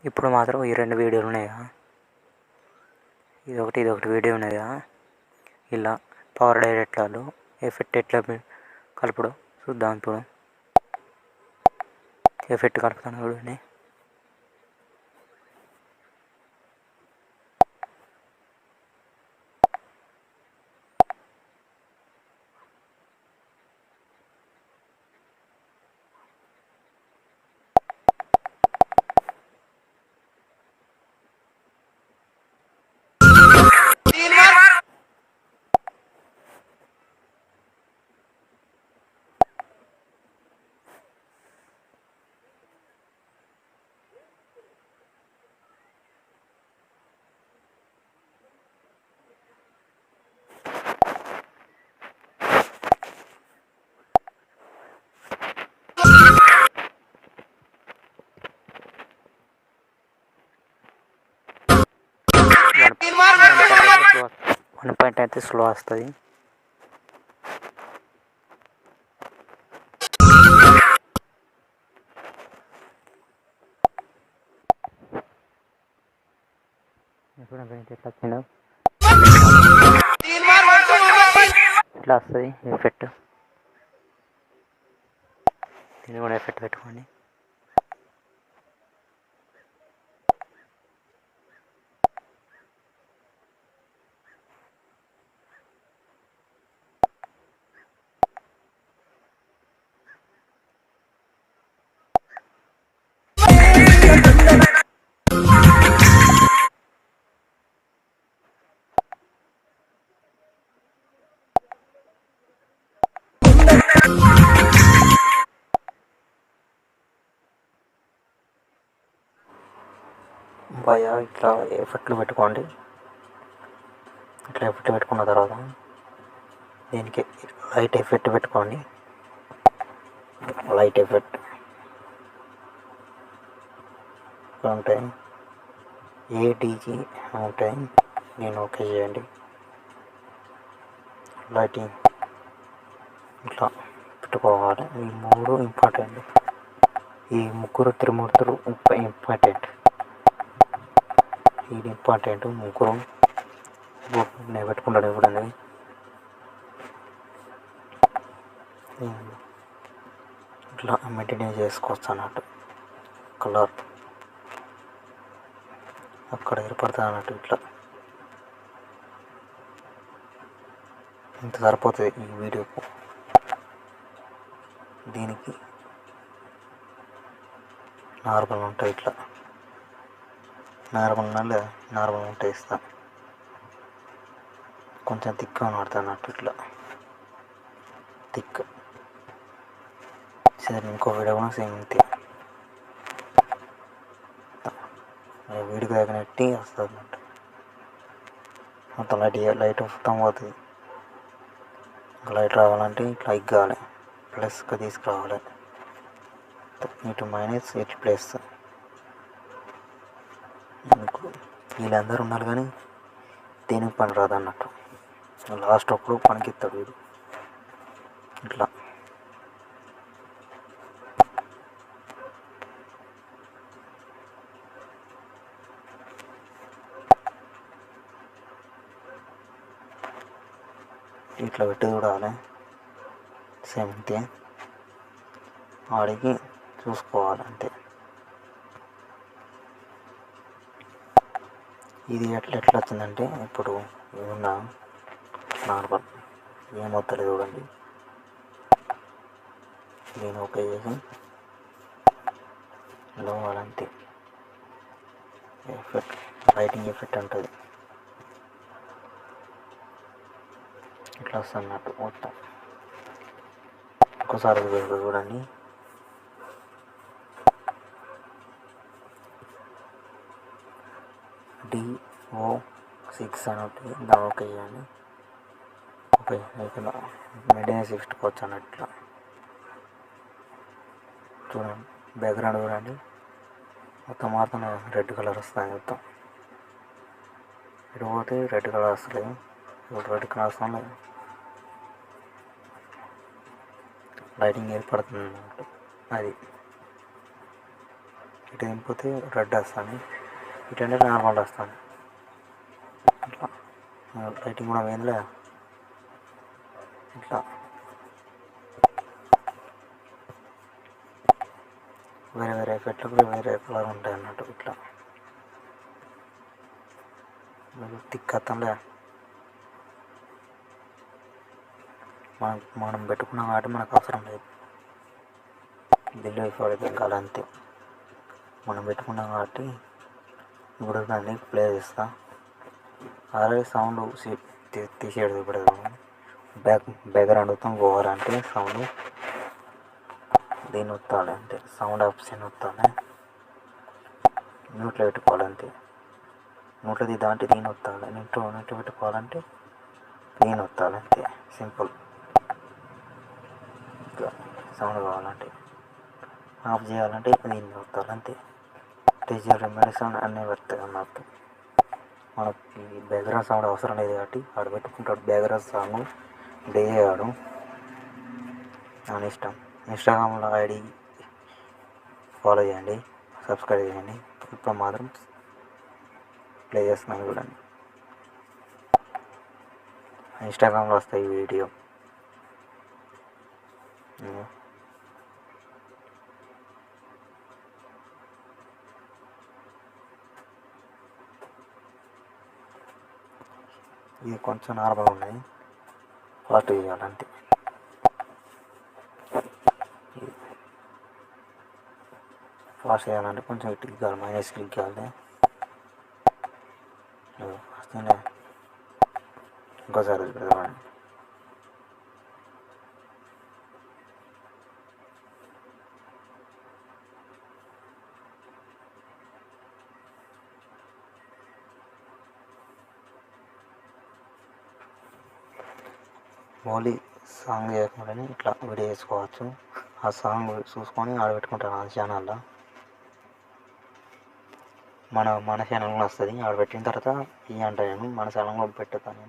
ఇప్పుడు మాత్రం ఈ రెండు వీడియోలు ఉన్నాయా, ఇదొకటి వీడియో ఉన్నాయా, ఇలా పవర్ డైరెక్టర్లో ఎఫెక్ట్ ఎట్లా కలపడో చూద్దాం. ఇప్పుడు ఎఫెక్ట్ కలుపుతాను చూడండి. వన్ పాయింట్ అయితే స్లో వస్తుంది. ఎట్లా వచ్చిందో ఇట్లా వస్తుంది ఎఫెక్ట్. దీన్ని కూడా ఎఫెక్ట్ పెట్టుకోండి. భయ ఇట్లా ఎఫెక్ట్లు పెట్టుకోండి. ఇట్లా ఎఫెక్ట్ పెట్టుకున్న తర్వాత దీనికి లైట్ ఎఫెక్ట్ పెట్టుకోండి. లైట్ ఎఫెక్ట్ ఉంటాయి, ఏడీజీ ఉంటాయి. నేను ఓకే చేయండి. లైటింగ్ ఇట్లా పెట్టుకోవాలి. ఈ మూడు ఇంపార్టెంట్. ఈ ముగ్గురు త్రిమూర్తులు ఇంపార్టెంట్. ఇది ఇంపార్టెంట్. ముగ్గురు నేను పెట్టుకుంటాను ఎప్పుడనేది. ఇట్లా మెయింటైన్ చేసుకోవచ్చు అన్నట్టు. కలర్ అక్కడ ఏర్పడుతుంది అన్నట్టు. ఇట్లా ఇంత సరిపోతుంది ఈ వీడియోకు. దీనికి నార్మల్ ఉంటాయి. ఇట్లా నార్మల్ ఉంటే ఇస్తా. కొంచెం థిక్గా మాడతా అన్నట్టు. ఇట్లా థిక్. సరే, ఇంకో వీడియో కూడా సేమ్ ఇంతే. వీడికి తగినట్టు వస్తుంది అన్నట్టు. మొత్తం లైట్ మొత్తం పోతుంది. లైట్ రావాలంటే ఇట్లా ఎగ్గాలి, ప్లస్గా తీసుకురావాలి. ఇటు మైనస్, ఇటు ప్లస్. వీళ్ళందరూ ఉన్నారు కానీ దేనికి పని రాదు అన్నట్టు. లాస్ట్ అప్పుడు పనికిస్తాడు వీడు. ఇట్లా ఇట్లా పెట్టి చూడాలి. సేమ్ అంతే. వాడికి చూసుకోవాలి అంతే. ఇది ఎట్లా వచ్చిందంటే, ఇప్పుడు ఏమన్నా నార్మల్ ఏమవుతుంది చూడండి. నేను ఓకే చేసి ఇలా వాళ్ళంతే. ఎఫెక్ట్, లైటింగ్ ఎఫెక్ట్ ఉంటుంది. ఇట్లా వస్తుంది అన్నట్టు మొత్తం. ఇంకోసారి చూడండి. DO6 అని ఉంటుంది. దాని ఓకే చేయండి. ఓకే ఇక్కడ మెయింటెనెన్స్ ఇష్టపోవచ్చు అన్నట్లు. చూడండి, బ్యాక్గ్రౌండ్ చూడండి. మొత్తం మాత్రం రెడ్ కలర్ వస్తుంది. మొత్తం ఇటు పోతే రెడ్ కలర్ వస్తలేదు. ఇప్పుడు రెడ్ కలర్ వస్తుంది. లైటింగ్ ఏర్పడుతుంది అన్నట్టు. అది ఇటు దింపితే రెడ్ వస్తుంది, ఇటు అంటే నార్మల్ వస్తుంది. ఇట్లా లైటింగ్ కూడా పోయిందిలే. ఇట్లా వేరే వేరే ఎఫెక్ట్లు వేరే కలర్ ఉంటాయి అన్నట్టు. ఇట్లా తిక్కత్తంలే. మనం పెట్టుకున్నాం కాబట్టి మనకు అవసరం లేదు. బిల్లు అయిపోయి అంతే. మనం పెట్టుకున్నాం కాబట్టి ఇప్పుడు దాన్ని ప్లే చేస్తా. ఆల్రెడీ సౌండ్ తీసేది ఇప్పుడు బ్యాక్గ్రౌండ్తో పోవాలంటే సౌండ్ దీన్ని వత్తాలి అంతే. సౌండ్ ఆప్షన్ వత్తాలి, మ్యూట్లో పెట్టుకోవాలంతే. మ్యూట్లో తీద్దామంటే దీన్ని వత్తాలి, మ్యూట్లో పెట్టుకోవాలంటే దీన్ని వత్తాలి అంతే. సింపుల్. ఇట్లా సౌండ్ కావాలంటే ఆఫ్ చేయాలంటే దీన్ని వత్తాలి అంతే. డిజిటల్ రెమెడీ సౌండ్ అన్నీ వస్తాయి అన్నట్టు. మనకి బ్యాక్గ్రౌండ్ సౌండ్ అవసరం లేదు కాబట్టి ఆడ పెట్టుకుంటాడు. బ్యాక్గ్రౌండ్ సాంగ్ డే చేయడం నా ఇష్టం. ఇన్స్టాగ్రామ్లో ఐడి ఫాలో చేయండి, సబ్స్క్రైబ్ చేయండి. ఇప్పుడు మాత్రం ప్లే చేస్తున్నాను చూడండి. ఇన్స్టాగ్రామ్లో వస్తాయి వీడియో. ఇది కొంచెం నార్మల్ ఉన్నాయి, ఫాస్ట్ చేయాలంటే. ఫాస్ట్ చేయాలంటే కొంచెం క్లిక్ కావాలి, మైనస్ క్లిక్ కావాలి. వస్తేనే ఇంకోసారి పెడదామండి. ఓన్లీ సాంగ్ చేయకుండానే ఇట్లా వీడియో చేసుకోవచ్చు. ఆ సాంగ్ చూసుకొని ఆడబెట్టుకుంటాను ఆ ఛానల్లో. మన ఛానల్ కూడా వస్తుంది. ఆడబెట్టిన తర్వాత ఇవి అంటే నేను మన ఛానల్ కూడా పెట్టుతాను.